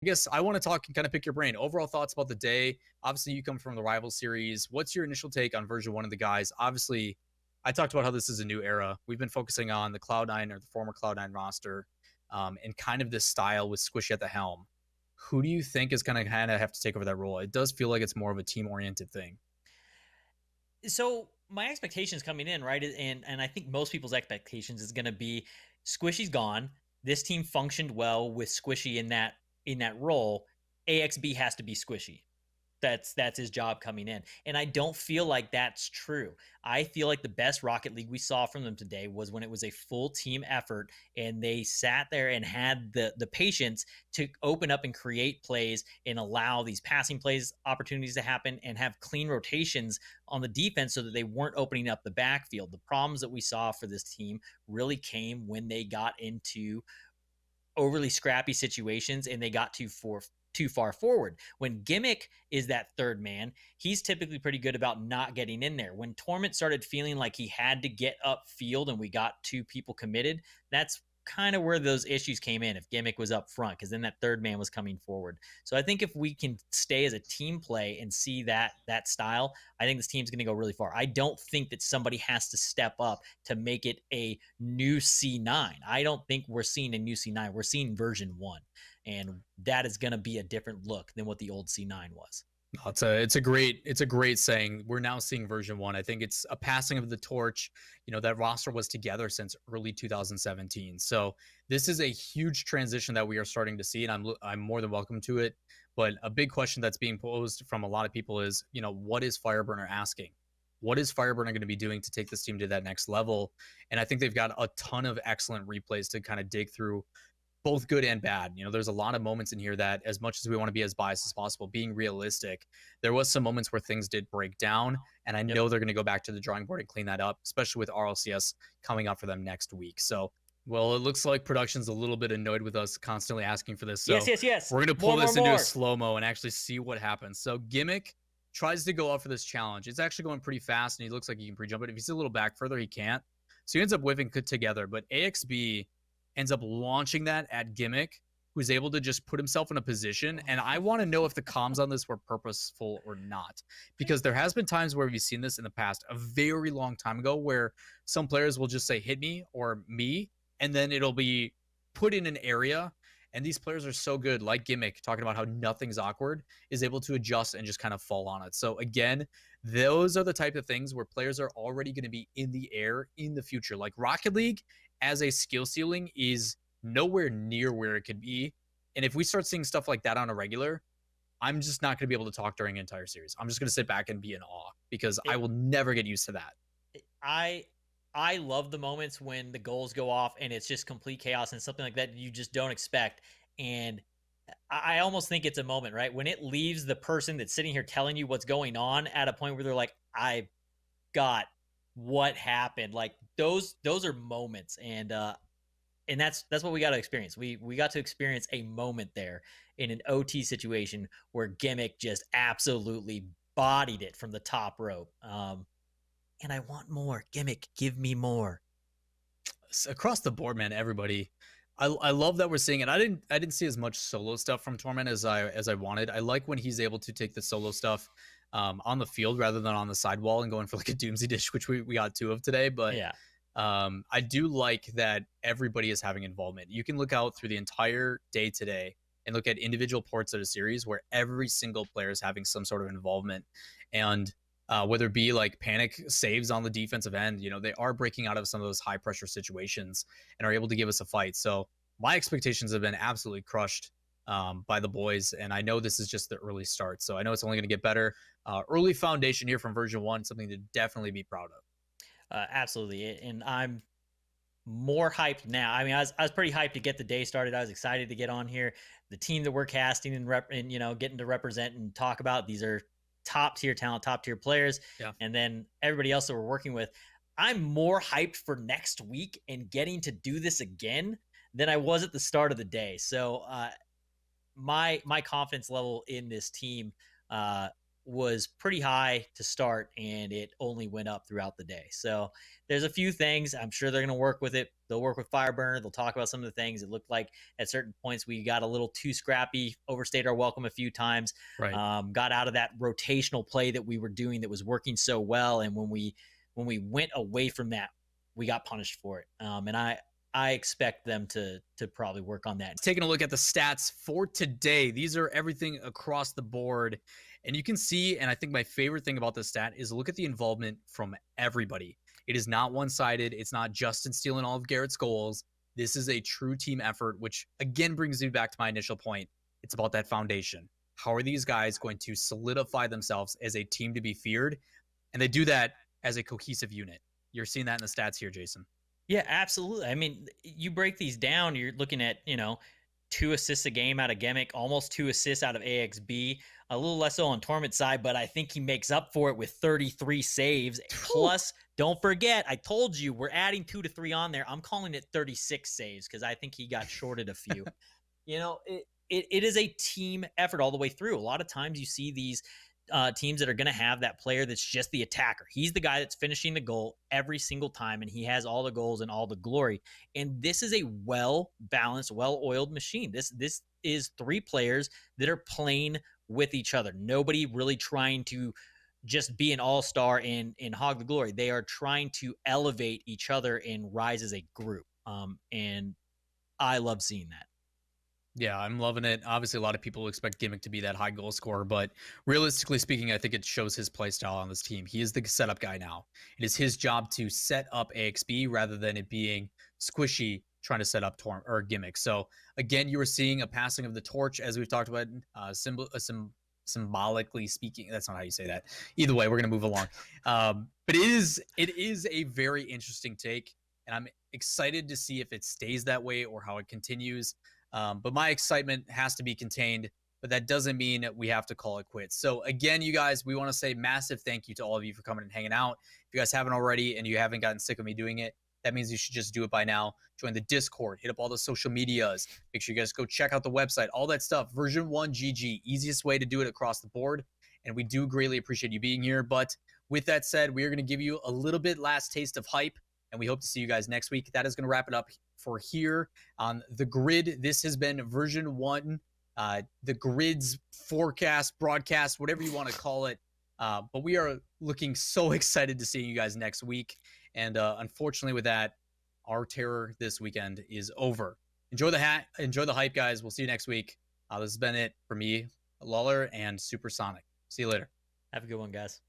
I guess I want to talk and kind of pick your brain. Overall thoughts about the day. Obviously, you come from the rival series. What's your initial take on version one of the guys? Obviously, I talked about how this is a new era. We've been focusing on the Cloud9 or the former Cloud9 roster, and kind of this style with Squishy at the helm. Who do you think is going to kind of have to take over that role? It does feel like it's more of a team oriented thing. So my expectations coming in, right, and I think most people's expectations is going to be Squishy's gone. This team functioned well with Squishy in that role. AXB has to be Squishy. That's his job coming in. And I don't feel like that's true. I feel like the best Rocket League we saw from them today was when it was a full team effort and they sat there and had the patience to open up and create plays and allow these passing plays opportunities to happen and have clean rotations on the defense so that they weren't opening up the backfield. The problems that we saw for this team really came when they got into overly scrappy situations and they got too far forward. When Gimmick is that third man, he's typically pretty good about not getting in there. When Torment started feeling like he had to get upfield and we got two people committed, that's kind of where those issues came in if Gimmick was up front, because then that third man was coming forward. So I think if we can stay as a team play and see that style, I think this team's going to go really far. I don't think that somebody has to step up to make it a new C9. I don't think we're seeing a new C9. We're seeing version 1, and that is going to be a different look than what the old C9 was. No, it's a great saying. We're now seeing version one. I think it's a passing of the torch. That roster was together since early 2017. So this is a huge transition that we are starting to see, and I'm more than welcome to it. But a big question that's being posed from a lot of people is, what is Fireburner asking? What is Fireburner going to be doing to take this team to that next level? And I think they've got a ton of excellent replays to kind of dig through, both good and bad. There's a lot of moments in here that, as much as we want to be as biased as possible, being realistic, there was some moments where things did break down, and I Yep. know they're going to go back to the drawing board and clean that up, especially with RLCS coming up for them next week. So, well, it looks like production's a little bit annoyed with us constantly asking for this. Yes, So yes, yes. we're going to pull More, more, this into a more. slow mo and actually see what happens. So Gimmick tries to go out for this challenge. It's actually going pretty fast, and he looks like he can pre-jump it. If he's a little back further, he can't. So he ends up whiffing together, but AXB ends up launching that at Gimmick, who's able to just put himself in a position. And I want to know if the comms on this were purposeful or not, because there has been times where we've seen this in the past, a very long time ago, where some players will just say hit me or me, and then it'll be put in an area. And these players are so good, like Gimmick, talking about how nothing's awkward, is able to adjust and just kind of fall on it. So again, those are the type of things where players are already going to be in the air in the future. Like Rocket League as a skill ceiling is nowhere near where it could be. And if we start seeing stuff like that on a regular, I'm just not going to be able to talk during an entire series. I'm just going to sit back and be in awe because I It, will never get used to that. I I love the moments when the goals go off and it's just complete chaos and something like that you just don't expect. And I almost think it's a moment, right? When it leaves the person that's sitting here telling you what's going on at a point where they're like, I got what happened. Like those are moments. And that's what we got to experience. We got to experience a moment there in an OT situation where Gimmick just absolutely bodied it from the top rope. And I want more. Gimmick, give me more. Across the board, man, everybody. I love that we're seeing it. I didn't see as much solo stuff from Torment as I wanted. I like when he's able to take the solo stuff on the field rather than on the sidewall and going for like a doomsday dish, which we got two of today. But Yeah. I do like that everybody is having involvement. You can look out through the entire day today and look at individual ports of a series where every single player is having some sort of involvement. And whether it be like panic saves on the defensive end, they are breaking out of some of those high pressure situations and are able to give us a fight. So my expectations have been absolutely crushed by the boys. And I know this is just the early start. So I know it's only going to get better. Early foundation here from version one, something to definitely be proud of. Absolutely. And I'm more hyped now. I mean, I was pretty hyped to get the day started. I was excited to get on here. The team that we're casting and getting to represent and talk about, these are top tier talent, top tier players, Yeah. and then everybody else that we're working with. I'm more hyped for next week and getting to do this again than I was at the start of the day. So my confidence level in this team uh, was pretty high to start, and it only went up throughout the day. So there's a few things. I'm sure they're going to work with it. They'll work with Fireburner. They'll talk about some of the things. It looked like at certain points we got a little too scrappy, overstayed our welcome a few times, Right. got out of that rotational play that we were doing that was working so well. And when we went away from that, we got punished for it. And I expect them to probably work on that. Taking a look at the stats for today, these are everything across the board. And you can see, and I think my favorite thing about this stat is look at the involvement from everybody. It is not one sided. It's not Justin stealing all of Garrett's goals. This is a true team effort, which again brings me back to my initial point. It's about that foundation. How are these guys going to solidify themselves as a team to be feared? And they do that as a cohesive unit. You're seeing that in the stats here, Jason. Yeah, absolutely. I mean, you break these down, you're looking at, 2 assists a game out of Gimmick, almost 2 assists out of AXB, a little less so on Torment's side, but I think he makes up for it with 33 saves. Plus, don't forget, I told you we're adding 2 to 3 on there. I'm calling it 36 saves because I think he got shorted a few. It is a team effort all the way through. A lot of times you see these teams that are going to have that player that's just the attacker. He's the guy that's finishing the goal every single time, and he has all the goals and all the glory. And this is a well-balanced, well-oiled machine. This is 3 players that are playing with each other. Nobody really trying to just be an all-star and hog the glory. They are trying to elevate each other and rise as a group. And I love seeing that. Yeah, I'm loving it. Obviously, a lot of people expect Gimmick to be that high goal scorer, but realistically speaking, I think it shows his play style on this team. He is the setup guy now. It is his job to set up AXB rather than it being Squishy trying to set up Gimmick. So again, you were seeing a passing of the torch, as we've talked about, symbolically speaking. That's not how you say that. Either way, we're gonna move along. But it is a very interesting take, and I'm excited to see if it stays that way or how it continues. But my excitement has to be contained, but that doesn't mean we have to call it quits. So again, you guys, we want to say massive thank you to all of you for coming and hanging out. If you guys haven't already and you haven't gotten sick of me doing it, that means you should just do it by now. Join the Discord, hit up all the social medias. Make sure you guys go check out the website, all that stuff. Version1 GG, easiest way to do it across the board. And we do greatly appreciate you being here. But with that said, we are going to give you a little bit last taste of hype, and we hope to see you guys next week. That is going to wrap it up for here on the grid. This has been Version1, the grid's forecast, broadcast, whatever you want to call it. But we are looking so excited to see you guys next week. And unfortunately with that, our terror this weekend is over. Enjoy the hype, guys. We'll see you next week. This has been it for me, Lawler and SUP3RSoNIK. See you later. Have a good one, guys.